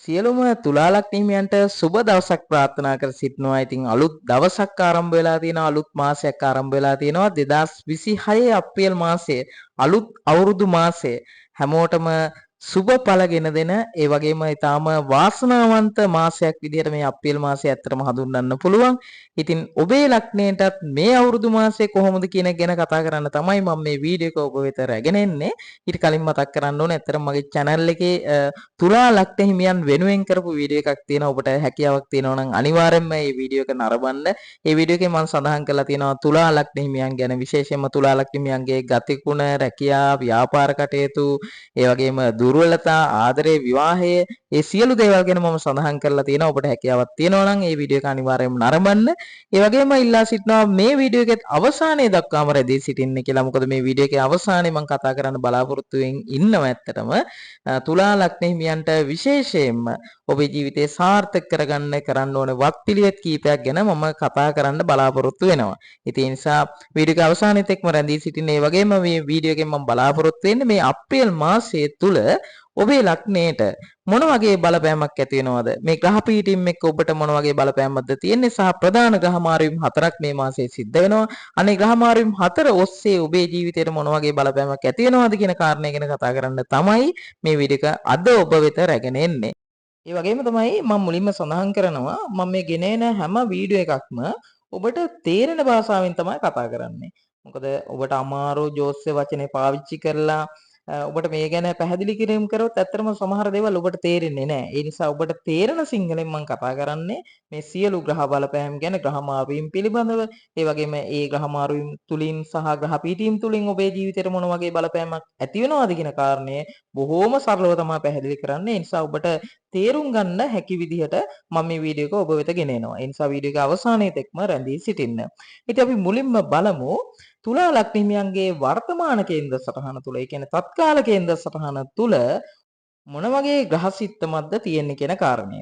සියලුම තුලා ලග්න හිමියන්ට සුබ දවසක් ප්‍රාර්ථනා කර සිටිනවා. ඉතින් අලුත් දවසක් ආරම්භ වෙලා තියෙනවා. අලුත් මාසයක් ආරම්භ වෙලා තියෙනවා. 2026 අප්‍රේල් මාසයේ අලුත් අවුරුදු මාසය හැමෝටම සුබ ඵල ගෙන දෙන ඒ වගේම ඊටාම වාසනාවන්ත මාසයක් විදිහට මේ අප්‍රේල් මාසය ඇත්තටම හඳුන්වන්න පුළුවන්. ඉතින් ඔබේ ලග්නයටත් මේ අවුරුදු මාසය කොහොමද කියන එක ගැන කතා කරන්න තමයි මම මේ වීඩියෝ එක ඔබ වෙත රැගෙන එන්නේ. ඊට කලින් මතක් කරන්න ඕනේ ඇත්තටම මගේ channel එකේ තුලා ලග්න හිමියන් වෙනුවෙන් කරපු වීඩියෝ එකක් තියෙනවා. ඔබට හැකියාවක් තියෙනවා නම් අනිවාර්යෙන්ම මේ වීඩියෝ එක නරඹන්න. මේ වීඩියෝ එකේ මම සඳහන් කරලා තියෙනවා තුලා ලග්න හිමියන් ගැන, විශේෂයෙන්ම තුලා ලග්න හිමියන්ගේ ගතිගුණ, රැකියා, ව්‍යාපාර කටයුතු, ඒ වගේම දුර්වලතා, ආදරේ, විවාහය, මේ සියලු දේවල් ගැන මම සඳහන් කරලා තියෙනවා. ඔබට හැකියාවක් තියෙනවා නම් මේ වීඩියෝ එක අනිවාර්යෙන්ම නරඹන්න. ඒ වගේම ඉල්ලා සිටිනවා මේ වීඩියෝ එකේ අවසානයේ දක්වාම රැඳී සිටින්න කියලා. මොකද මේ වීඩියෝ එකේ අවසානයේ මම කතා කරන්න බලාපොරොත්තු වෙමින් ඉන්නවා ඇත්තටම. තුලා ලග්න හිමියන්ට විශේෂයෙන්ම ඔබේ ජීවිතේ සාර්ථක කරගන්න කරන්න ඕන වත්පිළිවෙත් කීපයක් ගැන මම කතා කරන්න බලාපොරොත්තු වෙනවා. ඉතින් ඒ නිසා වීඩියෝ එක අවසානයේත් එක්ම රැඳී සිටින්න. ඒ වගේම මේ වීඩියෝ එකෙන් මම බලාපොරොත්තු වෙන්නේ මේ අප්‍රේල් මාසයේ තුල ඔබේ ලග්නයට මොන වගේ බලපෑමක් ඇති වෙනවද? මේ ග්‍රහ පීඨින් එක්ක ඔබට මොන වගේ බලපෑමක්ද තියෙන්නේ? සහ ප්‍රධාන ග්‍රහ මාරුවීම් හතරක් මේ මාසයේ සිද්ධ වෙනවා. අනේ ග්‍රහ මාරුවීම් හතර ඔස්සේ ඔබේ ජීවිතයට මොන වගේ බලපෑමක් ඇති වෙනවද කියන කාරණය ගැන කතා කරන්න තමයි මේ වීඩියෝ එක අද ඔබ වෙත රැගෙන එන්නේ. ඒ වගේම තමයි මම මුලින්ම සඳහන් කරනවා මම මේ ගෙන එන හැම වීඩියෝ එකක්ම ඔබට තේරෙන භාෂාවෙන් තමයි කතා කරන්නේ. මොකද ඔබට අමාරු ජෝස්‍ය වචනේ පාවිච්චි කරලා ඔබට මේ ගැන පැහැදිලි කිරීම කරොත් ඇත්තටම සමහර දේවල් ඔබට තේරෙන්නේ නැහැ. ඒ නිසා ඔබට තේරෙන සිංහලෙන් මම කතා කරන්නේ මේ සියලු ග්‍රහ බලපෑම් ගැන, ග්‍රහ මාරුවීම් පිළිබඳව, ඒ වගේම ඒ ග්‍රහ මාරුවීම් තුලින් සහ ග්‍රහ පීඨීම් තුලින් ඔබේ ජීවිතේට මොන වගේ බලපෑමක් ඇති වෙනවද කියන කාරණය බොහොම සරලව තමයි පැහැදිලි කරන්නේ. ඒ නිසා ඔබට තේරුම් ගන්න හැකි විදිහට මම මේ වීඩියෝ එක ඔබ වෙත ගෙන එනවා. ඒ නිසා වීඩියෝ එක අවසානයේ තෙක්ම රැඳී සිටින්න. ඉතින් අපි මුලින්ම බලමු තුලා ලග්න හිමියන්ගේ වර්තමාන කේන්ද්‍ර සටහන තුල, ඒ කියන්නේ තත්කාල කේන්ද්‍ර සටහන තුල මොන වගේ ග්‍රහ සිත්තමක්ද තියෙන්නේ කියන කාරණය.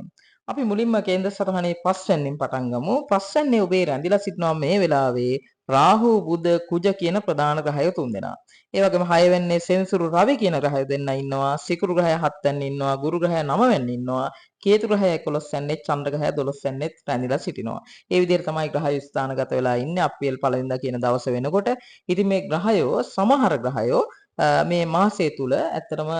අපි මුලින්ම කේන්ද්‍ර සටහනේ පස්වැන්නෙන් පටන් ගමු. පස්වැන්නේ ඔබේ රැඳිලා සිටිනවා මේ වෙලාවේ රාහු, බුධ, කුජ කියන ප්‍රධාන ග්‍රහයෝ තුන්දෙනා. ඒ වගේම 6 වෙන්නේ සෙන්සුරු, රවි කියන ග්‍රහය දෙන්න ඉන්නවා. සිකුරු ග්‍රහය 7 වෙන්නේ ඉන්නවා. ගුරු ග්‍රහය 9 වෙන්නේ ඉන්නවා. කේතු ග්‍රහය 11 වෙන්නේ, චන්ද්‍ර ග්‍රහය 12 වෙන්නේ රැඳිලා සිටිනවා. ඒ විදිහට තමයි ග්‍රහය ස්ථානගත වෙලා ඉන්නේ අප්‍රේල් පළවෙනිදා කියන දවස වෙනකොට. ඉතින් මේ ග්‍රහයෝ සමහර ග්‍රහයෝ මේ මාසය තුල ඇත්තටම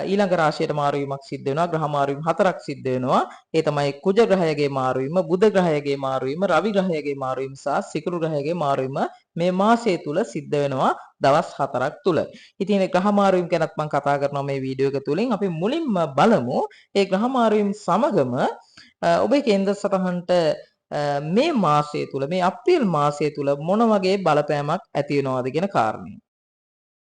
ඊළඟ රාශියට මාරුවීමක් සිද්ධ වෙනවා. ග්‍රහ මාරුවීම් හතරක් සිද්ධ වෙනවා. ඒ තමයි කුජ ග්‍රහයගේ මාරුවීම, බුධ ග්‍රහයගේ මාරුවීම, රවි ග්‍රහයගේ මාරුවීම සහ සිකුරු ග්‍රහයගේ මාරුවීම මේ මාසය තුල සිද්ධ වෙනවා දවස් 4ක් තුල. ඉතින් මේ ග්‍රහ මාරුවීම් ගැනත් මම කතා කරනවා මේ වීඩියෝ එක තුලින්. අපි මුලින්ම බලමු ඒ ග්‍රහ මාරුවීම් සමගම ඔබේ කේන්ද්‍ර සටහනට මේ මාසය තුල, මේ අප්‍රේල් මාසය තුල මොන වගේ බලපෑමක් ඇති වෙනවද කියන කාරණය.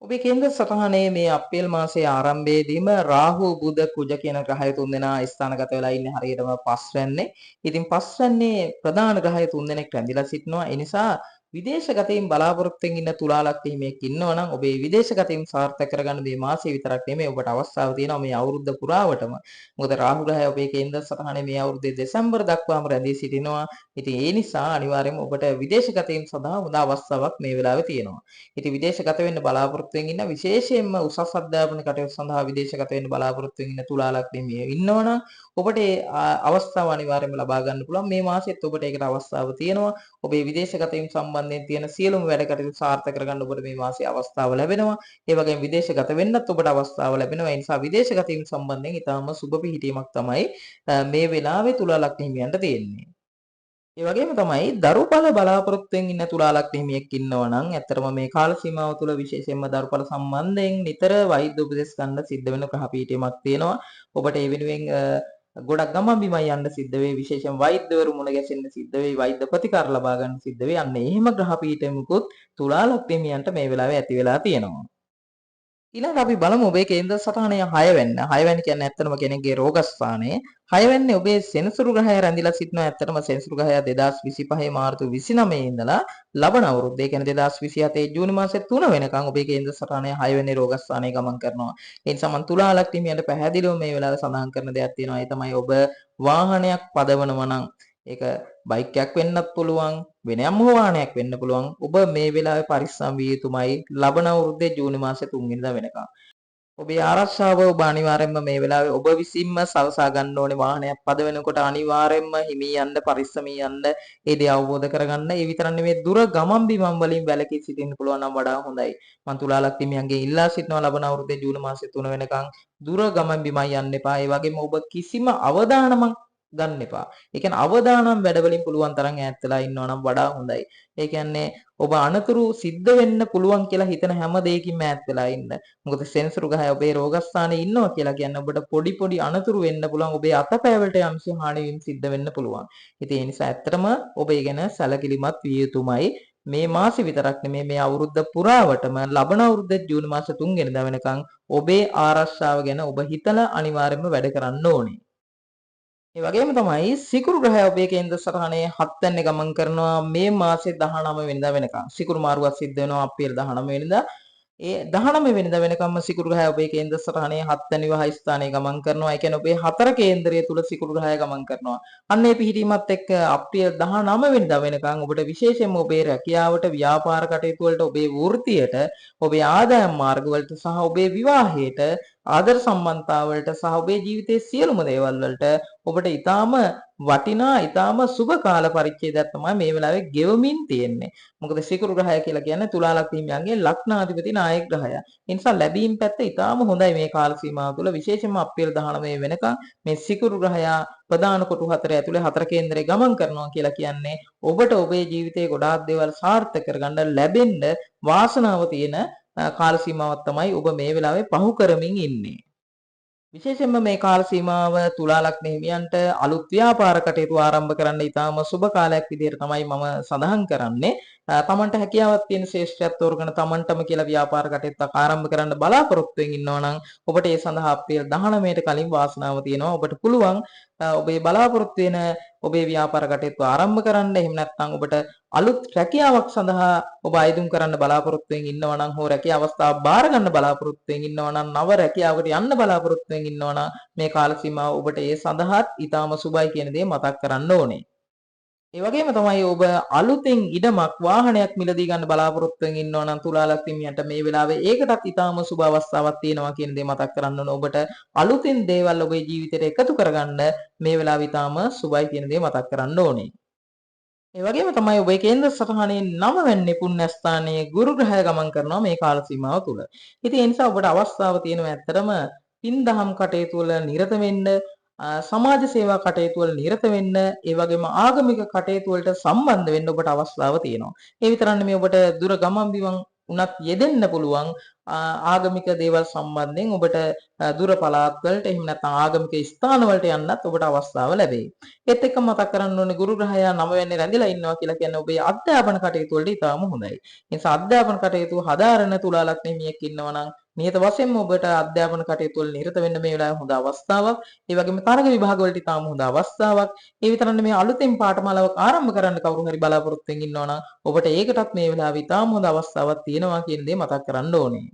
ඔබේ කේන්ද්‍ර සටහනේ මේ අප්‍රේල් මාසයේ ආරම්භයේදීම රාහු, බුධ, කුජ කියන ග්‍රහය තුන්දෙනා ස්ථානගත වෙලා ඉන්නේ හරියටම පස්වැන්නේ. ඉතින් පස්වැන්නේ ප්‍රධාන ග්‍රහය තුන්දෙනෙක් රැඳිලා සිටිනවා. ඒ නිසා විදේශගතයින් බලාපොරොත්තුෙන් ඉන්න තුලා ලග්න හිමියෙක් ඉන්නවා නම් ඔබේ විදේශගතයින් සාර්ථක කරගන්න මේ මාසෙ විතරක් නෙමෙයි ඔබට අවස්ථාව තියෙනවා මේ අවුරුද්ද පුරාවටම. මොකද රාහු ග්‍රහය ඔබේ කේන්ද්‍ර සටහනේ මේ අවුරුද්දේ දෙසැම්බර් දක්වාම රැඳී සිටිනවා. ඉතින් ඒ නිසා අනිවාර්යයෙන්ම ඔබට විදේශගතයින් සඳහා හොඳ අවස්ථාවක් මේ වෙලාවේ තියෙනවා. ඉතින් විදේශගත වෙන්න බලාපොරොත්තු වෙමින් ඉන්න විශේෂයෙන්ම උසස් අධ්‍යාපන කටයුතු සඳහා විදේශගත වෙන්න බලාපොරොත්තු වෙමින් ඉන්න තුලා ලග්න හිමියෙ ඉන්නවනම් ඔබට ඒ අවස්ථාව අනිවාර්යයෙන්ම ලබා ගන්න පුළුවන්. මේ මාසෙත් ඔබට ඒකට අවස්ථාව තියෙනවා. ඔබේ විදේශගතයින් සම්බන්ධයෙන් තියෙන සියලුම වැඩ කටයුතු සාර්ථක කරගන්න ඔබට මේ මාසේ අවස්ථාව ලැබෙනවා. ඒ වගේම විදේශගත වෙන්නත් ඔබට අවස්ථාව ලැබෙනවා. ඒ නිසා විදේශගතයින් සම්බන්ධයෙන් ඊටාම සුබ පිහිටීමක් තමයි මේ වෙලාවේ තුලා ලග්න හිමියන්ට තියෙන්නේ. ඒ වගේම තමයි දරුඵල බලාපොරොත්තුෙන් ඉන්න තුලා ලග්න හිමියෙක් ඉන්නවා නම් ඇත්තටම මේ කාල සීමාව තුළ විශේෂයෙන්ම දරුඵල සම්බන්ධයෙන් නිතර වෛද්‍ය උපදෙස් ගන්න සිද්ධ වෙන ග්‍රහ පීඨයක් තියෙනවා. ඔබට ඒ වෙනුවෙන් ගොඩක් ගමන් බිමන් යන්න සිද්ධ වෙයි. විශේෂයෙන් වෛද්‍යවරු මුණ ගැසෙන්න සිද්ධ වෙයි. වෛද්‍ය ප්‍රතිකාර ලබා ගන්න සිද්ධ වෙයි. අන්න එහෙම ග්‍රහ පීඨෙමුකුත් තුලා ලග්න හිමියන්ට මේ වෙලාවේ ඇති වෙලා තියෙනවා. ඊළඟ අපි බලමු ඔබේ කේන්ද්‍ර සටහනේ 6 වෙන්න. 6 වෙනි කියන්නේ ඇත්තටම කෙනෙක්ගේ රෝගස්ථානය. 6 වෙන්නේ ඔබේ සෙනසුරු ග්‍රහය රැඳිලා සිටිනවා. ඇත්තටම සෙනසුරු ග්‍රහය 2025 මාර්තු 29 ඉඳලා ලබන අවුරුද්ද. ඒ කියන්නේ 2027 ජූනි මාසේ 3 වෙනකන් ඔබේ කේන්ද්‍ර සටහනේ 6 වෙනි රෝගස්ථානයේ ගමන් කරනවා. ඒ නිසා මම තුලා ලග්න හිමියන්ට පැහැදිලිව මේ වෙලාවේ සඳහන් කරන දෙයක් තියෙනවා. ඒ තමයි ඔබ වාහනයක් පදවනවා නම් ඒක බයික් එකක් වෙන්නත් පුළුවන් වෙන යම් වාහනයක් වෙන්න පුළුවන්. ඔබ මේ වෙලාවේ පරිස්සම් විය යුතුමයි ලබන අවුරුද්දේ ජූනි මාසේ 3 වෙනිදා වෙනකම්. ඔබේ ආරක්ෂාව ඔබ අනිවාර්යයෙන්ම මේ වෙලාවේ ඔබ විසින්ම සලසා ගන්න ඕනේ. වාහනයක් පද වෙනකොට අනිවාර්යයෙන්ම හිමී යන්න, පරිස්සමින් යන්න, ඒ දේ අවබෝධ කරගන්න. ඒ විතරක් නෙමෙයි දුර ගමන් බිමන් වලින් වැළකී සිටින්න පුළුවන් නම් වඩා හොඳයි. මම තුලාලක් හිමියන්ගේ ඉල්ලා සිටිනවා ලබන අවුරුද්දේ ජූන මාසේ 3 වෙනකන් දුර ගමන් බිමන් යන්න එපා. ඒ වගේම ඔබ කිසිම අවදානමක් ගන්න එපා. ඒ කියන්නේ අවදානම් වැඩවලින් පුළුවන් තරම් ඈත් වෙලා ඉන්නවා නම් වඩා හොඳයි. ඒ කියන්නේ ඔබ අනතුරු සිද්ධ වෙන්න පුළුවන් කියලා හිතන හැම දෙයකින්ම ඈත් වෙලා ඉන්න. මොකද සෙන්සරු ගහ ඔබේ රෝගස්ථානයේ ඉන්නවා කියලා කියන්නේ ඔබට පොඩි පොඩි අනතුරු වෙන්න පුළුවන්. ඔබේ අතපෑවලට යම්සි හානිවීම සිද්ධ වෙන්න පුළුවන්. ඉතින් ඒ නිසා ඇත්තටම ඔබ ඒ ගැන සැලකිලිමත් විය යුතුමයි. මේ මාසෙ විතරක් නෙමෙයි මේ අවුරුද්ද පුරාවටම ලබන අවුරුද්දේ ජූනි මාස 3 වෙනිදා වෙනකන් ඔබේ ආරක්ෂාව ගැන ඔබ හිතලා අනිවාර්යයෙන්ම වැඩ කරන්න ඕනේ. ඒ වගේම තමයි සිකුරු ග්‍රහය ඔබේ කේන්ද්‍ර සටහනේ 7 වෙනි ගමන් කරනවා මේ මාසේ 19 වෙනිදා වෙනකන්. සිකුරු මාරුවක් සිද්ධ වෙනවා අප්‍රේල් 19 වෙනිදා. ඒ 19 වෙනිදා වෙනකම්ම සිකුරු ග්‍රහය ඔබේ කේන්ද්‍ර සටහනේ 7 වෙනි වහ ස්ථානයේ ගමන් කරනවා. ඒ කියන්නේ ඔබේ හතර කේන්ද්‍රය තුල සිකුරු ග්‍රහය ගමන් කරනවා. අන්න ඒ පිහිටීමත් එක්ක අප්‍රේල් 19 වෙනිදා වෙනකන් ඔබට විශේෂයෙන්ම ඔබේ රැකියාවට, ව්‍යාපාර කටයුතු වලට, ඔබේ වෘත්තියට, ඔබේ ආදායම් මාර්ග වලට සහ ඔබේ විවාහයට, ආදර සම්බන්ධතාවලට සහ ඔබේ ජීවිතයේ සියලුම දේවල් වලට ඔබට ඊටාම වටිනා ඊටාම සුබ කාල පරිච්ඡේදයක් තමයි මේ වෙලාවේ ගෙවමින් තියෙන්නේ. මොකද සිකුරු ග්‍රහය කියලා කියන්නේ තුලා ලග්න හිමියන්ගේ ලග්නාධිපති නායක ග්‍රහය. ඒ නිසා ලැබීම් පැත්ත ඊටාම හොඳයි මේ කාල සීමාව තුළ විශේෂයෙන්ම අප්‍රේල් 19 වෙනකන් මේ සිකුරු ග්‍රහය ප්‍රධාන කොටු හතර ඇතුලේ හතර කේන්දරේ ගමන් කරනවා කියලා කියන්නේ ඔබට ඔබේ ජීවිතයේ ගොඩාක් දේවල් සාර්ථක කරගන්න ලැබෙන්න වාසනාව තියෙන කාල සීමාවක් තමයි ඔබ මේ වෙලාවේ පහු කරමින් ඉන්නේ. විශේෂයෙන්ම මේ කාල සීමාව තුලා ලග්න හිමියන්ට අලුත් ව්‍යාපාර කටයුතු ආරම්භ කරන්න ඉතාම සුබ කාලයක් විදිහට තමයි මම සඳහන් කරන්නේ. තමන්ට හැකියාවක් තියෙන ශ්‍රේෂ්ඨත්වයට තෝරගෙන තමන්ටම කියලා ව්‍යාපාර කටයුත්තක් ආරම්භ කරන්න බලාපොරොත්තු වෙමින් ඉන්නවා නම් ඔබට ඒ සඳහා අප්‍රේල් 19ට කලින් වාසනාව තියෙනවා. ඔබට පුළුවන් ඔබේ බලාපොරොත්තු වෙන ඔබේ ව්‍යාපාර කටයුතු ආරම්භ කරන්න. එහෙම නැත්නම් ඔබට අලුත් රැකියාවක් සඳහා ඔබ අයදුම් කරන්න බලාපොරොත්තු වෙමින් ඉන්නවා නම් හෝ රැකියාව අවස්ථාවක් බාර ගන්න බලාපොරොත්තු වෙමින් ඉන්නවා නම් නව රැකියාවකට යන්න බලාපොරොත්තු වෙමින් ඉන්නවා නම් මේ කාල සීමාව ඔබට ඒ සඳහාත් ඊටාම සුබයි කියන දේ මතක් කරන්න ඕනේ. ඒ වගේම තමයි ඔබ අලුතෙන් ඉඩමක් වාහනයක් මිලදී ගන්න බලාපොරොත්තු වෙමින් ඉන්නවා නම් තුලා ලග්න හිමියන්ට මේ වෙලාවේ ඒකටත් ඊටාම සුබ අවස්ථාවක් තියෙනවා කියන දේ මතක් කරන්න ඕන. ඔබට අලුතෙන් දේවල් ඔබේ ජීවිතයට එකතු කරගන්න මේ වෙලාවේ ඊටාම සුබයි කියන දේ මතක් කරන්න ඕනේ. ඒ වගේම තමයි ඔබේ කේන්ද්‍ර සටහනේ 9 වෙනි පුණ්‍යස්ථානයේ ගුරු ග්‍රහය ගමන් කරනවා මේ කාල සීමාව තුළ. ඉතින් ඒ නිසා ඔබට අවස්ථාව තියෙනවා ඇත්තටම පින් දහම් කටයුතු වල නිරත වෙන්න, සමාජ සේවා කටයුතු වල නිරත වෙන්න, ඒ වගේම ආගමික කටයුතු වලට සම්බන්ධ වෙන්න ඔබට අවස්ථාව තියෙනවා. ඒ විතරක් නෙමෙයි ඔබට දුර ගමන් බිමන් උනත් යෙදෙන්න පුළුවන් ආගමික දේවල් සම්බන්ධයෙන් ඔබට දුර පළාත් වලට එහෙම නැත්නම් ආගමික ස්ථාන වලට යන්නත් ඔබට අවස්ථාව ලැබෙයි. ඒත් එක්ක මතක් කරන්න ඕනේ ගුරු ග්‍රහය 9 වෙනි රැඳිලා ඉන්නවා කියලා කියන්නේ ඔබේ අධ්‍යාපන කටයුතු වලට ඉතාම හොඳයි. ඒ නිසා අධ්‍යාපන කටයුතු හදාරන තුලා ලග්න හිමියෙක් ඉන්නවා නම් නියත වශයෙන්ම ඔබට අධ්‍යාපන කටයුතු වල නිරත වෙන්න මේ වෙලාවේ හොඳ අවස්ථාවක්. ඒ වගේම තරග විභාග වලට ඉතාම හොඳ අවස්ථාවක්. ඒ විතරක් නෙමෙයි අලුතෙන් පාඨමාලාවක් ආරම්භ කරන්න කවුරු හරි බලාපොරොත්තු වෙමින් ඉන්නවා නම් ඔබට ඒකටත් මේ වෙලාවේ ඉතාම හොඳ අවස්ථාවක් තියෙනවා කියන දේ මතක් කරන්න ඕනේ.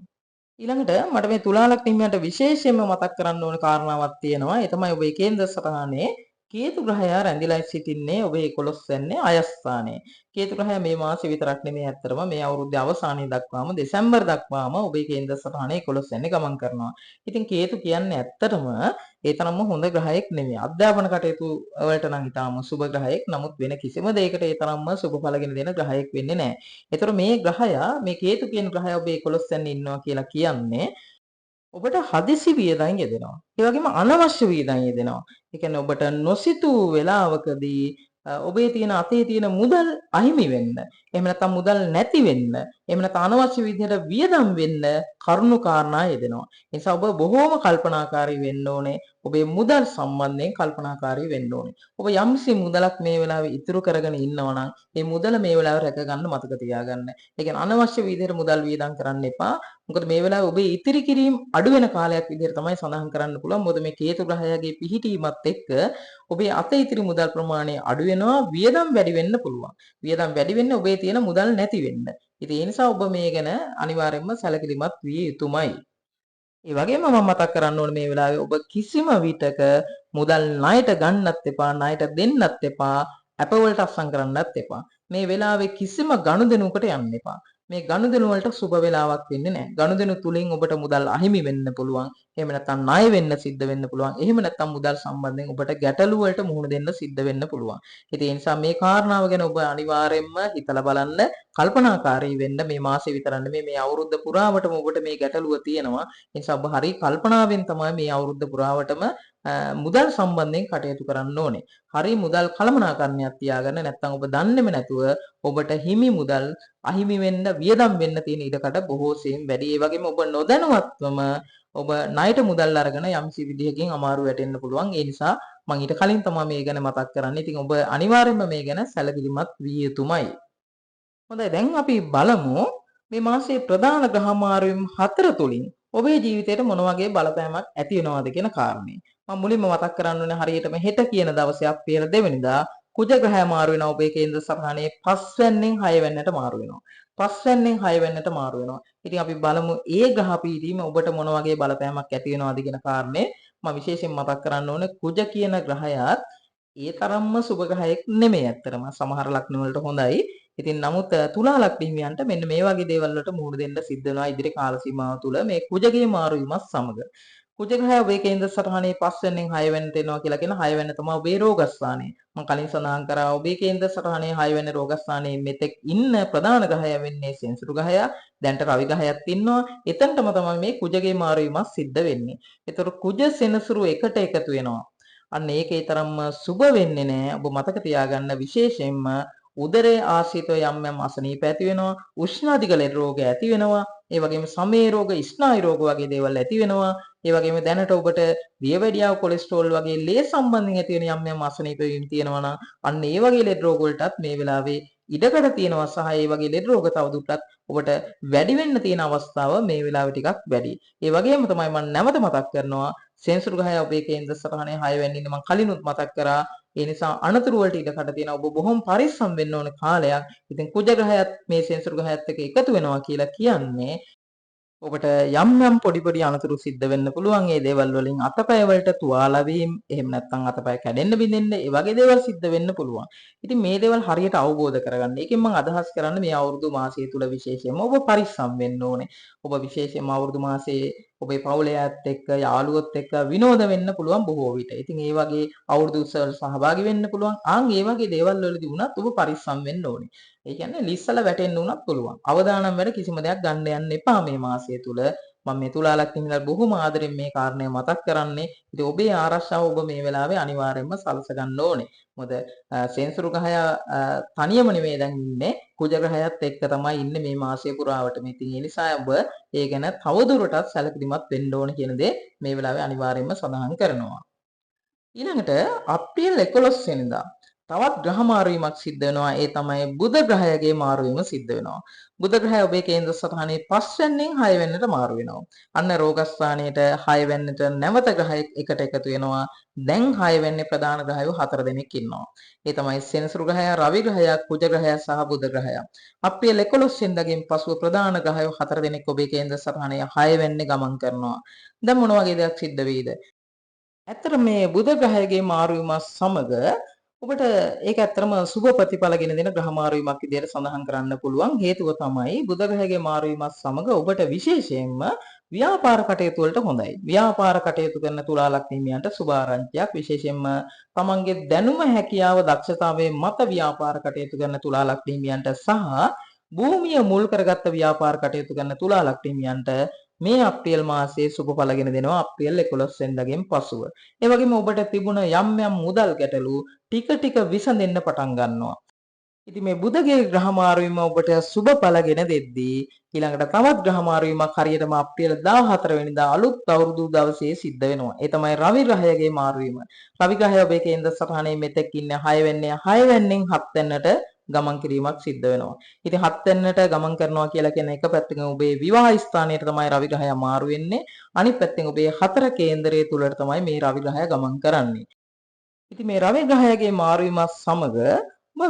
ඊළඟට මට මේ තුලා ලග්න හිමියන්ට විශේෂයෙන්ම මතක් කරන්න ඕන කාරණාවක් තියෙනවා. ඒ තමයි ඔබේ කේන්ද්‍ර සටහනේ කේතු ග්‍රහය රැඳිලා සිටින්නේ ඔබේ 11 වෙනි අයස්ථානයේ. කේතු ග්‍රහය මේ මාසෙ විතරක් නෙමෙයි ඇත්තටම මේ අවුරුද්දේ අවසානයේ දක්වාම දෙසැම්බර් දක්වාම ඔබේ කේන්ද්‍ර සටහනේ 11 වෙනි ගමන් කරනවා. ඉතින් කේතු කියන්නේ ඇත්තටම ඒ තරම්ම හොඳ ග්‍රහයෙක් නෙමෙයි. අධ්‍යාපන කටයුතු වලට නම් ඊටාම සුබ ග්‍රහයෙක්. නමුත් වෙන කිසිම දෙයකට ඒ තරම්ම සුබ ඵලගෙන දෙන ග්‍රහයෙක් වෙන්නේ නැහැ. ඒතර මේ ග්‍රහය මේ කේතු කියන ග්‍රහය ඔබේ 11 වෙනි ඉන්නවා කියලා කියන්නේ ඔබට හදිසි වියදම් යෙදෙනවා. ඒ වගේම අනවශ්‍ය වියදම් යෙදෙනවා. ඒ කියන්නේ ඔබට නොසිතූ වෙලාවකදී ඔබේ තියෙන අතේ තියෙන මුදල් අහිමි වෙන්න, එහෙම නැත්නම් මුදල් නැති වෙන්න, එහෙම නැත්නම් අනවශ්‍ය විදිහට වියදම් වෙන්න කරුණු කාරණා යෙදෙනවා. ඒ නිසා ඔබ බොහෝම කල්පනාකාරී වෙන්න ඕනේ. ඔබේ මුදල් සම්බන්ධයෙන් කල්පනාකාරී වෙන්න ඕනේ. ඔබ යම්සි මුදලක් මේ වෙලාවේ ඉතුරු කරගෙන ඉන්නවා නම්, මේ මුදල මේ වෙලාවේ රැක ගන්න මතක තියාගන්න. ඒ කියන්නේ අනවශ්‍ය විදිහට මුදල් වියදම් කරන්න එපා. මොකද මේ වෙලාවේ ඔබේ ඉතිරි කිරීම අඩු වෙන කාලයක් විදිහට තමයි සඳහන් කරන්න පුළුවන්. මොකද මේ කේතු ග්‍රහයගේ පිහිටීමත් එක්ක ඔබේ අතේ ඉතිරි මුදල් ප්‍රමාණය අඩු වෙනවා, වියදම් වැඩි වෙන්න පුළුවන්. වියදම් වැඩි වෙන්නේ ඔබේ තියෙන මුදල් නැති වෙන්න. ඉතින් ඒ නිසා ඔබ මේ ගැන අනිවාර්යයෙන්ම සැලකිලිමත් විය යුතුමයි. ඒ වගේම මම මතක් කරන්න ඕනේ මේ වෙලාවේ ඔබ කිසිම විටක මුදල් ණයට ගන්නත් එපා, ණයට දෙන්නත් එපා, අප වලට අත්සන් කරන්නත් එපා. මේ වෙලාවේ කිසිම ගනුදෙනුවකට යන්න එපා. මේ ගනුදෙනු වලට සුබ වේලාවක් වෙන්නේ නැහැ. ගනුදෙනු තුලින් ඔබට මුදල් අහිමි වෙන්න පුළුවන්. එහෙම නැත්නම් ණය වෙන්න සිද්ධ වෙන්න පුළුවන්. එහෙම නැත්නම් මුදල් සම්බන්ධයෙන් ඔබට ගැටලු වලට මුහුණ දෙන්න සිද්ධ වෙන්න පුළුවන්. ඉතින් ඒ නිසා මේ කාරණාව ගැන ඔබ අනිවාර්යයෙන්ම හිතලා බලන්න, කල්පනාකාරී වෙන්න. මේ මාසෙ විතර නෙමෙයි මේ අවුරුද්ද පුරාවටම ඔබට මේ ගැටලුව තියෙනවා. ඒ නිසා ඔබ හරි කල්පනාවෙන් තමයි මේ අවුරුද්ද පුරාවටම මුදල් සම්බන්ධයෙන් කටයුතු කරන්න ඕනේ. හරි මුදල් කළමනාකරණයක් තියාගන්න. නැත්නම් ඔබ දන්නේම නැතුව ඔබට හිමි මුදල් අහිමි වෙන්න වියදම් වෙන්න තියෙන ඉඩකඩ බොහෝ සෙයින් වැඩි. ඒ වගේම ඔබ නොදැනුවත්වම ඔබ ණයට මුදල් අරගෙන යම්සි විදිහකින් අමාරු වැටෙන්න පුළුවන්. ඒ නිසා මම ඊට කලින් තමයි මේ ගැන මතක් කරන්නේ. ඉතින් ඔබ අනිවාර්යයෙන්ම මේ ගැන සැලකිලිමත් විය යුතුමයි. හොඳයි දැන් අපි බලමු මේ මාසයේ ප්‍රධාන ග්‍රහ මාරුවීම් 4 තුලින් ඔබේ ජීවිතයට මොන වගේ බලපෑමක් ඇති වෙනවද කියන කාරණේ. මම මුලින්ම මතක් කරන්න ඕනේ හරියටම හෙට කියන දවසේ අප්‍රේල් 2 වෙනිදා කුජ ග්‍රහය මාරු වෙනවා ඔබේ කේන්ද්‍ර සටහනේ 5 වෙනින් 6 වෙනිට මාරු වෙනවා. 5 වෙනින් 6 වෙනිට මාරු වෙනවා. ඉතින් අපි බලමු ඒ ග්‍රහ පීඨීම ඔබට මොන වගේ බලපෑමක් ඇති වෙනවද කියන කාරණේ මම විශේෂයෙන් මතක් කරන්න ඕනේ කුජ කියන ග්‍රහයාත් ඒ තරම්ම සුබ ග්‍රහයෙක් නෙමෙයි ඇත්තටම. සමහර ලග්න වලට හොඳයි. ඉතින් නමුත් තුලා ලග්න හිමියන්ට මෙන්න මේ වගේ දේවල් වලට මුහුණ දෙන්න සිද්ධ වෙනවා ඉදිරි කාල සීමාව තුළ මේ කුජගේ මාරු වීමත් සමග. කුජ ග්‍රහය ඔබේ කේන්ද්‍ර සටහනේ 5 වෙනින් 6 වෙනිට එනවා කියලා කියන 6 වෙනි තමයි ඔබේ රෝගස්ථානය. මම කලින් සඳහන් කරා ඔබේ කේන්ද්‍ර සටහනේ 6 වෙනි රෝගස්ථානයේ මෙතෙක් ඉන්න ප්‍රධාන ග්‍රහය වෙන්නේ සෙන්සුරු ග්‍රහය. දැන්ට රවි ග්‍රහයත් ඉන්නවා. එතනටම තමයි මේ කුජගේ මාරු වීමත් සිද්ධ වෙන්නේ. ඒතර කුජ සෙනසුරු එකට එකතු වෙනවා. අන්න ඒකේ තරම්ම සුබ වෙන්නේ නැහැ. ඔබ මතක තියාගන්න විශේෂයෙන්ම උදරයේ ආශ්‍රිතව යම් යම් අසනීප ඇති වෙනවා, උෂ්ණ අධික ලෙඩ රෝග ඇති වෙනවා, ඒ වගේම සමේ රෝග, ස්නායු රෝග වගේ දේවල් ඇති වෙනවා. ඒ වගේම දැනට ඔබට දියවැඩියාව කොලෙස්ටරෝල් වගේ ලේ සම්බන්ධයෙන් ඇති වෙන යම් යම් අසනීප වීම් තියෙනවා නම් අන්න ඒ වගේ ලෙඩ රෝග වලටත් මේ වෙලාවේ ඉඩකඩ තියෙනවා සහ ඒ වගේ ලෙඩ රෝග තවදුරටත් ඔබට වැඩි වෙන්න තියෙන අවස්ථාව මේ වෙලාවේ ටිකක් වැඩි. ඒ වගේම තමයි මම නැවත මතක් කරනවා සෙන්සුරු ග්‍රහය ඔබේ කේන්ද්‍ර සටහනේ 6 වෙනි ඉන්න මම කලිනුත් මතක් කරා. ඒ නිසා අනතුරු වලට ඉඩකඩ තියෙන ඔබ බොහොම පරිස්සම් වෙන්න ඕන කාලයක්. ඉතින් කුජ ග්‍රහයත් මේ සෙන්සුරු ග්‍රහයත් එක්ක එකතු වෙනවා කියලා කියන්නේ ඔබට යම් යම් පොඩි පොඩි අනතුරු සිද්ධ වෙන්න පුළුවන්. ඒ දේවල් වලින් අතපය වලට තුවාල වීම, එහෙම නැත්නම් අතපය කැඩෙන්න බිඳෙන්න, ඒ වගේ දේවල් සිද්ධ වෙන්න පුළුවන්. ඉතින් මේ දේවල් හරියට අවබෝධ කරගන්න. ඒකෙන් මම අදහස් කරන්නේ මේ අවුරුදු මාසය තුල විශේෂයෙන්ම ඔබ පරිස්සම් වෙන්න ඕනේ. ඔබ විශේෂයෙන්ම අවුරුදු මාසයේ ඔබේ පවුලේ අයත් එක්ක, යාළුවොත් එක්ක විනෝද වෙන්න පුළුවන් බොහෝ විට. ඉතින් ඒ වගේ අවුරුදු උත්සවවල සහභාගී වෙන්න පුළුවන්. ඒ වගේ දේවල් වලදී වුණත් ඔබ පරිස්සම් වෙන්න ඕනේ. ඒ කියන්නේ ලිස්සල වැටෙන්න උනත් පුළුවන්. අවදානම් වැඩ කිසිම දෙයක් ගන්න යන්න එපා මේ මාසය තුල. මම මේ තුලා ලග්න හිමිලා බොහොම ආදරෙන් මේ කාරණය මතක් කරන්නේ. ඉතින් ඔබේ ආරක්ෂාව ඔබ මේ වෙලාවේ අනිවාර්යයෙන්ම සලස ගන්න ඕනේ. මොකද සෙන්සුරු ග්‍රහය තනියම නෙමෙයි දැන් ඉන්නේ. කුජ ග්‍රහයත් එක්ක තමයි ඉන්නේ මේ මාසය පුරාවටම. ඉතින් ඒ නිසා ඔබ ඒ ගැන තවදුරටත් සැලකිලිමත් වෙන්න ඕනේ කියන දේ මේ වෙලාවේ අනිවාර්යයෙන්ම සඳහන් කරනවා. ඊළඟට අප්‍රේල් 11 වෙනිදා තවත් ග්‍රහ මාරුවීමක් සිද්ධ වෙනවා. ඒ තමයි බුධ ග්‍රහයගේ මාරුවීම සිද්ධ වෙනවා. බුධ ග්‍රහය ඔබේ කේන්ද්‍ර සටහනේ 5 වෙනින් 6 වෙනිට මාරු වෙනවා. අන්න රෝගස්ථානයේට 6 වෙනිට නැවත ග්‍රහයෙක් එකට එකතු වෙනවා. දැන් 6 වෙනි ප්‍රධාන ග්‍රහයෝ 4 දෙනෙක් ඉන්නවා. ඒ තමයි සෙනසුරු ග්‍රහය, රවි ග්‍රහය, කුජ ග්‍රහය සහ බුධ ග්‍රහය. අප්‍රේල් 11 වෙනිදාගෙන් පසුව ප්‍රධාන ග්‍රහයෝ 4 දෙනෙක් ඔබේ කේන්ද්‍ර සටහනේ 6 වෙනිනේ ගමන් කරනවා. දැන් මොන වගේ දෙයක් සිද්ධ වෙයිද? ඇත්තට මේ බුධ ග්‍රහයගේ මාරුවීමත් සමග ඔබට ඒක ඇත්තටම සුබ ප්‍රතිඵල ගෙන දෙන ග්‍රහ මාරුවීමක් විදිහට සඳහන් කරන්න පුළුවන්. හේතුව තමයි බුධ ග්‍රහයගේ මාරුවීමත් සමග ඔබට විශේෂයෙන්ම ව්‍යාපාර කටයුතු වලට හොඳයි. ව්‍යාපාර කටයුතු කරන තුලා ලග්න හිමියන්ට සුබ ආරංචියක්. විශේෂයෙන්ම තමන්ගේ දැනුම හැකියාව දක්ෂතාවයේ මත ව්‍යාපාර කටයුතු කරන තුලා ලග්න හිමියන්ට සහ භූමිය මුල් කරගත්ත ව්‍යාපාර කටයුතු කරන තුලා ලග්න හිමියන්ට මේ අප්‍රේල් මාසයේ සුබඵල ගෙන දෙනවා අප්‍රේල් 11 වෙනිදාගෙන් පසුව. ඒ වගේම ඔබට තිබුණ යම් යම් මුදල් ගැටලු ටික ටික විසඳෙන්න පටන් ගන්නවා. ඉතින් මේ බුධගේ ග්‍රහ මාරුවීම ඔබට සුබඵල ගෙන දෙද්දී ඊළඟට තවත් ග්‍රහ මාරුවීමක් හරියටම අප්‍රේල් 14 වෙනිදා අලුත් අවුරුදු දවසේ සිද්ධ වෙනවා. ඒ තමයි රවි ග්‍රහයගේ මාරුවීම. රවි ග්‍රහය ඔබේ කේන්ද්‍ර සටහනේ මෙතෙක් ඉන්නේ 6 වෙනිය 6 වෙනින් 7 වෙනිට ගමන් කිරීමක් සිද්ධ වෙනවා. ඉතින් 7 වෙනිට ගමන් කරනවා කියලා කියන එක පැත්තකින් ඔබේ විවාහ ස්ථානයට තමයි රවි ග්‍රහය මාරු වෙන්නේ. අනිත් පැත්තෙන් ඔබේ 4 කේන්දරයේ තුලට තමයි මේ රවි ග්‍රහය ගමන් කරන්නේ. ඉතින් මේ රවි ග්‍රහයගේ මාරුවීමත් සමග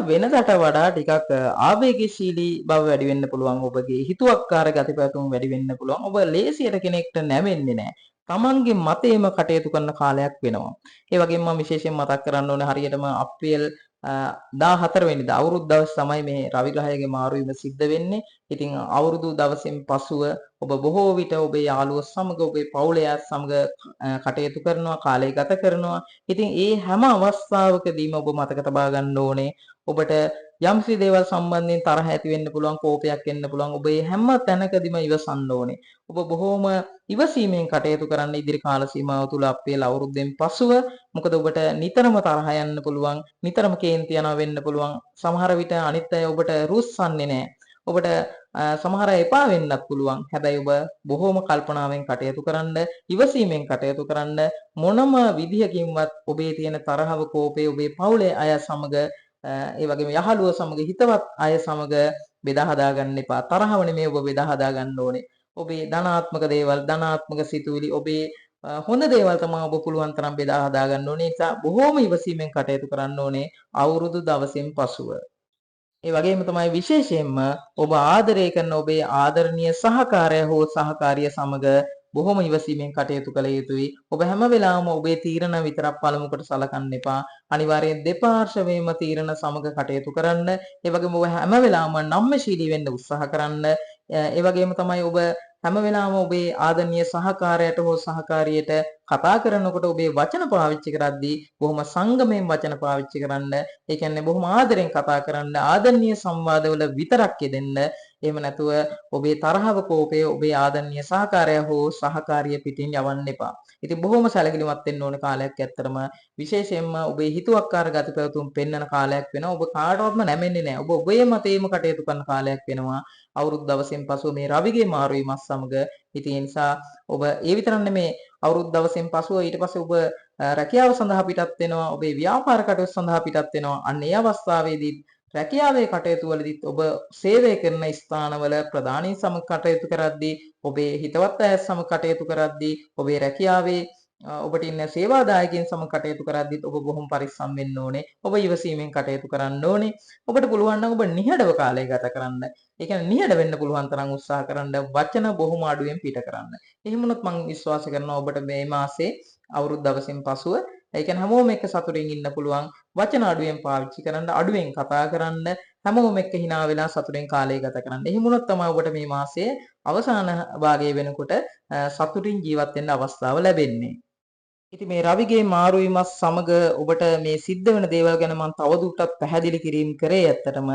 වෙනදට වඩා ටිකක් ආවේගශීලී බව වැඩි වෙන්න පුළුවන්. ඔබගේ හිතුවක්කාර ගතිපැතුම් වැඩි වෙන්න පුළුවන්. ඔබ ලේසියට කෙනෙක්ට නැවෙන්නේ නැහැ. තමන්ගේ මතේම කටයුතු කරන කාලයක් වෙනවා. ඒ වගේම මම විශේෂයෙන් මතක් කරන්න ඕනේ හරියටම අප්‍රේල් 14 වෙනිදා අවුරුදු දවස් තමයි මේ රවි ග්‍රහයේ මාරු වීම සිද්ධ වෙන්නේ. ඉතින් අවුරුදු දවසෙන් පසුව ඔබ බොහෝ විට ඔබේ යාළුවෝ සමග ඔබේ පවුලේ අය සමග කටයුතු කරනවා, කාලය ගත කරනවා. ඉතින් ඒ හැම අවස්ථාවකදීම ඔබ මතක තබා ගන්න ඕනේ ඔබට යම්කිසි දේවල් සම්බන්ධයෙන් තරහ ඇති වෙන්න පුළුවන්, කෝපයක් එන්න පුළුවන්. ඔබ මේ හැම තැනකදීම ඉවසන්න ඕනේ. ඔබ බොහෝම ඉවසීමෙන් කටයුතු කරන්න ඉදිරි කාල සීමාව තුළ අපේල අවුරුද්දෙන් පසුව. මොකද ඔබට නිතරම තරහ යන්න පුළුවන්, නිතරම කේන්ති යනවා වෙන්න පුළුවන්. සමහර විට අනිත් අය ඔබට රුස්සන්නේ නැහැ. ඔබට සමහර අය එපා වෙන්නත් පුළුවන්. හැබැයි ඔබ බොහෝම කල්පනාවෙන් කටයුතු කරන්න, ඉවසීමෙන් කටයුතු කරන්න, මොනම විදිහකින්වත් ඔබේ තියෙන තරහව, කෝපය ඔබේ පවුලේ අය සමග ඒ වගේම යහළුවෝ සමග, හිතවත් අය සමග බෙදා හදා ගන්න එපා. තරහව නෙමෙයි ඔබ බෙදා හදා ගන්න ඕනේ. ඔබේ ධනාත්මක දේවල්, ධනාත්මක සිතුවිලි, ඔබේ හොඳ දේවල් තමයි ඔබ පුළුවන් තරම් බෙදා හදා ගන්න ඕනේ. ඒ නිසා බොහෝම ඉවසීමෙන් කටයුතු කරන්න ඕනේ අවුරුදු දවසෙන් පසුව. ඒ වගේම තමයි විශේෂයෙන්ම ඔබ ආදරය කරන ඔබේ ආදරණීය සහකාරය හෝ සහකාරිය සමග බොහොම ඉවසීමෙන් කටයුතු කළ යුතුයි. ඔබ හැම වෙලාවම ඔබේ තීරණ විතරක් පළමුවට සලකන්න එපා. අනිවාර්යෙන් දෙපාර්ශවයේම තීරණ සමග කටයුතු කරන්න. ඒ වගේම ඔබ හැම වෙලාවම නම්‍යශීලී වෙන්න උත්සාහ කරන්න. ඒ වගේම තමයි ඔබ හැම වෙලාවම ඔබේ ආදරණීය සහකාරයට හෝ සහකාරියට කතා කරනකොට ඔබේ වචන පාවිච්චි කරද්දී බොහොම සංගමයෙන් වචන පාවිච්චි කරන්න. ඒ කියන්නේ බොහොම ආදරෙන් කතා කරන්න, ආදරණීය සංවාදවල විතරක් යෙදෙන්න. එහෙම නැතුව ඔබේ තරහව, කෝපය ඔබේ ආදරණීය සහකාරය හෝ සහකාරිය පිටින් යවන්න එපා. ඉතින් බොහොම සැලකිලිමත් වෙන්න ඕන කාලයක් ඇත්තටම. විශේෂයෙන්ම ඔබේ හිතුවක්කාර ගති පැවතුම් පෙන්වන කාලයක් වෙනවා. ඔබ කාටවත්ම නැමෙන්නේ නැහැ. ඔබ ඔබේ මතේම කටයුතු කරන කාලයක් වෙනවා. අවුරුදු දවසෙන් පසුව මේ රවිගේ මාරු වීමත් සමග. ඉතින් ඒ නිසා ඔබ ඒ විතරක් නෙමේ අවුරුදු දවසෙන් පසුව ඊට පස්සේ ඔබ රැකියාව සඳහා පිටත් වෙනවා. ඔබේ ව්‍යාපාර කටයුතු සඳහා පිටත් වෙනවා. අන්න ඒ අවස්ථාවේදී රැකියාවේ කටයුතු වලදීත් ඔබ සේවය කරන ස්ථානවල ප්‍රධානීන් සමග කටයුතු කරද්දී, ඔබේ හිතවත් අය සමග කටයුතු කරද්දී, ඔබේ රැකියාවේ ඔබට ඉන්න සේවාදායකයන් සමග කටයුතු කරද්දීත් ඔබ බොහොම පරිස්සම් වෙන්න ඕනේ. ඔබ ඉවසීමෙන් කටයුතු කරන්න ඕනේ. ඔබට පුළුවන් නම් ඔබ නිහඬව කාලය ගත කරන්න. ඒ කියන්නේ නිහඬ වෙන්න පුළුවන් තරම් උත්සාහ කරන්න. වචන බොහොම අඩුවෙන් පිට කරන්න. එහෙම වුණොත් මම විශ්වාස කරනවා ඔබට මේ මාසේ අවුරුදු දවසින් පසුව ඒ කියන්නේ හැමෝම එක්ක සතුටින් ඉන්න පුළුවන්. වචන අඩුවෙන් පාවිච්චි කරන්න, අඩුවෙන් කතා කරන්න, හැමෝම එක්ක hina වෙලා සතුටින් කාලය ගත කරන්න. එහෙම වුණොත් තමයි ඔබට මේ මාසයේ අවසාන භාගයේ වෙනකොට සතුටින් ජීවත් වෙන්න අවස්ථාව ලැබෙන්නේ. ඉතින් මේ රවිගේ මාරු වීමත් සමග ඔබට මේ සිද්ධ වෙන දේවල් ගැන මම තවදුරටත් පැහැදිලි කිරීම කරේ. ඇත්තටම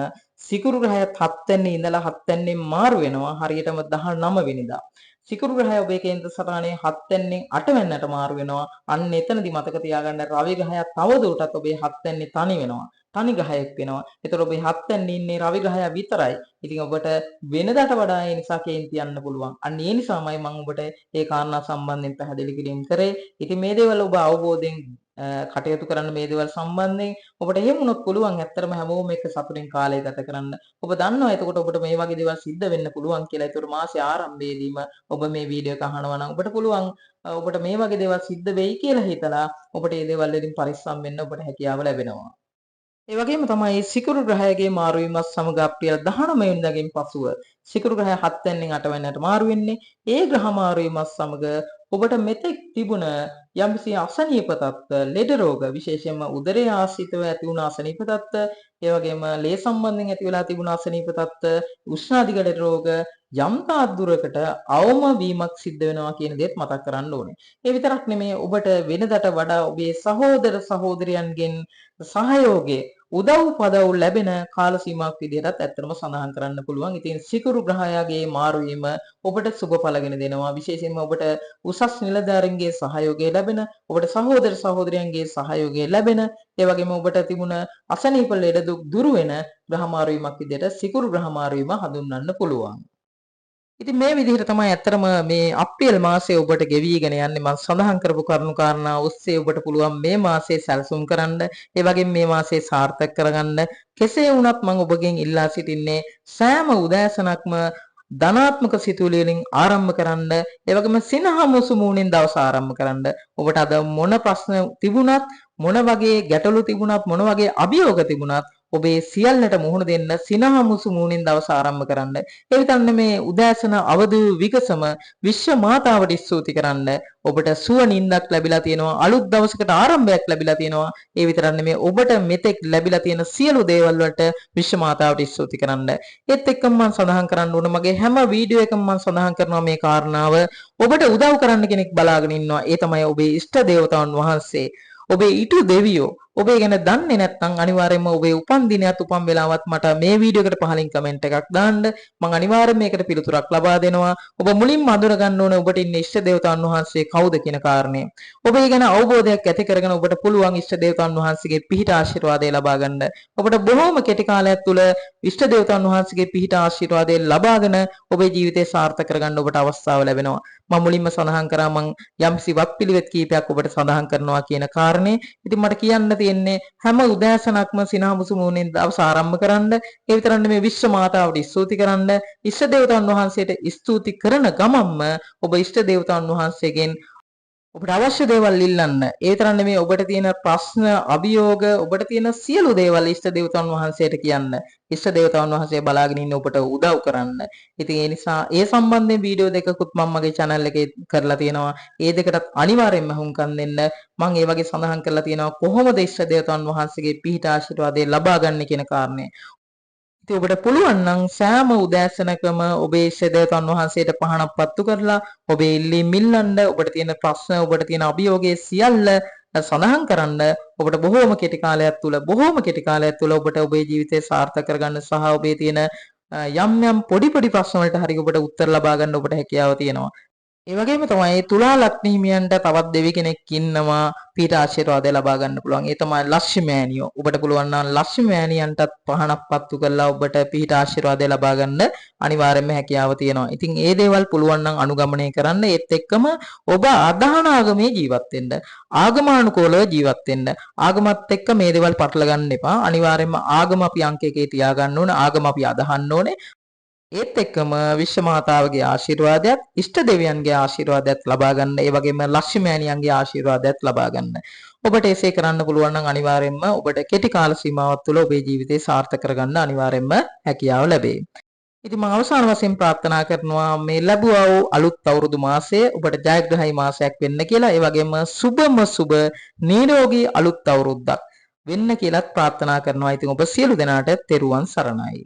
සිකුරු ග්‍රහයත් 7 වෙනි ඉඳලා 7 වෙනින් මාරු වෙනවා හරියටම 19 වෙනිදා. සිකුරු ග්‍රහය ඔබේ කේන්ද්‍ර සටහනේ 7 වෙනින් 8 වෙනිට මාරු වෙනවා. අන්න එතනදි මතක තියාගන්න රවි ග්‍රහය තවදුරටත් ඔබේ 7 වෙනි තනි වෙනවා. තනි ග්‍රහයක් වෙනවා. ඒතර ඔබේ 7 වෙනි ඉන්නේ රවි ග්‍රහය විතරයි. ඉතින් ඔබට වෙනදාට වඩා ඒ නිසා කේන්ති යන්න පුළුවන්. අන්න ඒ නිසාමයි මම ඔබට ඒ කාරණා සම්බන්ධයෙන් පැහැදිලි කිරීම කරේ. ඉතින් මේ දේවල් ඔබ අවබෝධයෙන් කටයුතු කරන්න මේ දේවල් සම්බන්ධයෙන් ඔබට එහෙම වුණොත් පුළුවන් ඇත්තටම හැමෝම එක්ක සතුටින් කාලය ගත කරන්න. ඔබ දන්නවා එතකොට ඔබට මේ වගේ දේවල් සිද්ධ වෙන්න පුළුවන් කියලා. ඒතර මාසේ ආරම්භයේදීම ඔබ මේ වීඩියෝ එක අහනවා නම් ඔබට පුළුවන් ඔබට මේ වගේ දේවල් සිද්ධ වෙයි කියලා හිතලා ඔබට මේ දේවල් වලින් පරිස්සම් වෙන්න ඔබට හැකියාව ලැබෙනවා. ඒ වගේම තමයි සිකුරු ග්‍රහයගේ මාරු වීමත් සමග අප්‍රේල් 19 වෙනිදාගෙන් පසුව සිකුරු ග්‍රහය 7 වෙනින් 8 වෙනිට මාරු වෙන්නේ. ඒ ග්‍රහ මාරු වීමත් සමග ඔබට මෙතෙක් තිබුණ යම්කිසි අසනීප තත්ත්ව, ලෙඩ රෝග, විශේෂයෙන්ම උදරයේ ආශ්‍රිතව ඇති වුණ අසනීප තත්ත්ව, ඒ වගේම ලේ සම්බන්ධයෙන් ඇති වෙලා තිබුණ අසනීප තත්ත්ව, උෂ්ණාධිකඩ රෝග යම් තාක් දුරකට අවම වීමක් සිද්ධ වෙනවා කියන දේත් මතක් කරන්න ඕනේ. ඒ විතරක් නෙමෙයි ඔබට වෙනදට වඩා ඔබේ සහෝදර සහෝදරියන්ගෙන් සහයෝගය උදව් පදව් ලැබෙන කාල සීමාවක් විදිහටත් ඇත්තටම සඳහන් කරන්න පුළුවන්. ඉතින් සිකුරු ග්‍රහයාගේ මාරු වීම ඔබට සුබඵලගෙන දෙනවා. විශේෂයෙන්ම ඔබට උසස් නිලධාරීන්ගේ සහයෝගය ලැබෙන, ඔබට සහෝදර සහෝදරයන්ගේ සහයෝගය ලැබෙන, ඒ වගේම ඔබට තිබුණ අසනීප ලෙඩ දුක් දුරු වෙන ග්‍රහ මාරු වීමක් විදිහට සිකුරු ග්‍රහ මාරු වීම හඳුන්වන්න පුළුවන්. ඉතින් මේ විදිහට තමයි ඇත්තටම මේ අප්‍රේල් මාසයේ ඔබට ගෙවිගෙන යන්නේ. මම සඳහන් කරපු කරුණු කාරණා ඔස්සේ ඔබට පුළුවන් මේ මාසයේ සැලසුම් කරන්න, ඒ වගේම මේ මාසයේ සාර්ථක කරගන්න. කෙසේ වුණත් මම ඔබගෙන් ඉල්ලා සිටින්නේ සෑම උදෑසනක්ම ධනාත්මක සිතුවිලි වලින් ආරම්භ කරන්න, ඒ වගේම සිනහමුසු මූණෙන් දවස ආරම්භ කරන්න. ඔබට අද මොන ප්‍රශ්න තිබුණත්, මොන වගේ ගැටලු තිබුණත්, මොන වගේ අභියෝග තිබුණත් ඔබේ සියල්ලට මුහුණ දෙන්න සිනහමුසු මුහුණින් දවස ආරම්භ කරන්න. ඒ විතරනේ මේ උදෑසන අවදි විගසම විශ්ව මාතාවට ස්තුති කරන්න. ඔබට සුව නිින්දක් ලැබිලා තියෙනවා. අලුත් දවසකට ආරම්භයක් ලැබිලා තියෙනවා. ඒ විතරක් නෙමෙයි ඔබට මෙතෙක් ලැබිලා තියෙන සියලු දේවල් වලට විශ්ව මාතාවට ස්තුති කරන්න. ඒත් එක්කම මම සඳහන් කරන්න ඕන මගේ හැම වීඩියෝ එකම මම සඳහන් කරනවා මේ කාරණාව. ඔබට උදව් කරන්න කෙනෙක් බලාගෙන ඉන්නවා. ඒ තමයි ඔබේ ඉෂ්ට දේවතාවුන් වහන්සේ. ඔබේ ඊටු දෙවියෝ ඔබේ ගැන දන්නේ නැත්නම් අනිවාර්යයෙන්ම ඔබේ උපන් දිනයත් උපන් වෙලාවත් මට මේ වීඩියෝ එකට පහලින් කමෙන්ට් එකක් දාන්න. මම අනිවාර්යයෙන් මේකට පිළිතුරක් ලබා දෙනවා. ඔබ මුලින්ම අඳුර ගන්න ඕනේ ඔබට ඉන්න ඉෂ්ට දේවතාවුන් වහන්සේ කවුද කියන කාරණේ. ඔබ ඒ ගැන අවබෝධයක් ඇති කරගෙන ඔබට පුළුවන් ඉෂ්ට දේවතාවුන් වහන්සේගේ පිහිට ආශිර්වාදය ලබා ගන්න. ඔබට බොහෝම කෙටි කාලයක් තුල ඉෂ්ට දේවතාවුන් වහන්සේගේ පිහිට ආශිර්වාදය ලබාගෙන ඔබේ ජීවිතය සාර්ථක කරගන්න ඔබට අවස්ථාව ලැබෙනවා. මම මුලින්ම සඳහන් කරා මම යම්සි වත්පිළිවෙත් කීපයක් ඔබට සඳහන් කරනවා කියන කාරණේ. ඉතින් මට කියන්න තියෙන්නේ හැම උදෑසනක්ම සිනහමුසු මුහුණෙන් දවස ආරම්භ කරන්න. ඒ විතරක් නෙමෙයි විශ්ව මාතාවට ස්තුති කරන්න. ඉෂ්ට දේවතාවුන් වහන්සේට ස්තුති කරන ගමන්ම ඔබ ඉෂ්ට දේවතාවුන් වහන්සේගෙන් ඔබට අවශ්‍ය දේවල් ඉල්ලන්න. ඒ විතරක් නෙමෙයි ඔබට තියෙන ප්‍රශ්න, අභියෝග, ඔබට තියෙන සියලු දේවල් ඉෂ්ට දේවතාවුන් වහන්සේට කියන්න. ඉෂ්ට දේවතාවුන් වහන්සේ බලාගෙන ඉන්න ඔබට උදව් කරන්න. ඉතින් ඒ නිසා ඒ සම්බන්ධයෙන් වීඩියෝ දෙකකුත් මම මගේ channel එකේ කරලා තියෙනවා. ඒ දෙකටත් අනිවාර්යයෙන්ම හුම්කම් දෙන්න. මම ඒ වගේ සඳහන් කරලා තියෙනවා කොහොමද ඉෂ්ට දේවතාවුන් වහන්සේගේ පිහිට ආශිර්වාදය ලබා ගන්න කියන කාරණේ. ඉතින් ඔබට පුළුවන් නම් සෑම උදෑසනකම ඔබේ ඉෂ්ට දේවතාවුන් වහන්සේට පහනක් පත්තු කරලා ඔබේ ඉල්ලීම් ඉල්ලන්න. ඔබට තියෙන ප්‍රශ්න, ඔබට තියෙන අභියෝගයේ සියල්ල සඳහන් කරන්න. ඔබට බොහෝම කෙටි කාලයක් තුල ඔබට ඔබේ ජීවිතය සාර්ථක කරගන්න සහ ඔබේ තියෙන යම් පොඩි ප්‍රශ්න වලට හරි ඔබට උත්තර ලබා ගන්න ඔබට හැකියාව තියෙනවා. ඒ වගේම තමයි තුලා ලග්න හිමියන්ට තවත් දෙවි කෙනෙක් ඉන්නවා පිට ආශිර්වාදය ලබා ගන්න පුළුවන්. ඒ තමයි ලක්ෂ්මී මෑණියෝ. ඔබට පුළුවන් නම් ලක්ෂ්මී මෑණියන්ටත් පහනක් පත්තු කරලා ඔබට පිට ආශිර්වාදය ලබා ගන්න අනිවාර්යයෙන්ම හැකියාව තියෙනවා. ඉතින් ඒ දේවල් පුළුවන් නම් අනුගමනය කරන්න. ඒත් එක්කම ඔබ අදහන ආගමේ ජීවත් වෙන්න. ආගමානුකූලව ජීවත් වෙන්න. ආගමත් එක්ක මේ දේවල් පටල ගන්න එපා. අනිවාර්යයෙන්ම ආගම අපි අංක එකේ තියා ගන්න ඕනේ. ආගම අපි අදහන්න ඕනේ. ඒත් එක්කම විශ්ව මාතාවගේ ආශිර්වාදයක්, ඉෂ්ට දෙවියන්ගේ ආශිර්වාදයක් ලබා ගන්න. ඒ වගේම ලක්ෂ්මී මෑණියන්ගේ ආශිර්වාදයක් ලබා ගන්න. ඔබට එසේ කරන්න පුළුවන් නම් අනිවාර්යයෙන්ම ඔබට කෙටි කාල සීමාවක් තුළ ඔබේ ජීවිතේ සාර්ථක කරගන්න අනිවාර්යයෙන්ම හැකියාව ලැබේ. ඉතින් මම අවසාන වශයෙන් ප්‍රාර්ථනා කරනවා මේ ලැබුවා වූ අලුත් අවුරුදු මාසය ඔබට ජයග්‍රහී මාසයක් වෙන්න කියලා. ඒ වගේම සුබ නිරෝගී අලුත් අවුරුද්දක් වෙන්න කියලාත් ප්‍රාර්ථනා කරනවා. ඉතින් ඔබ සියලු දෙනාට තෙරුවන් සරණයි.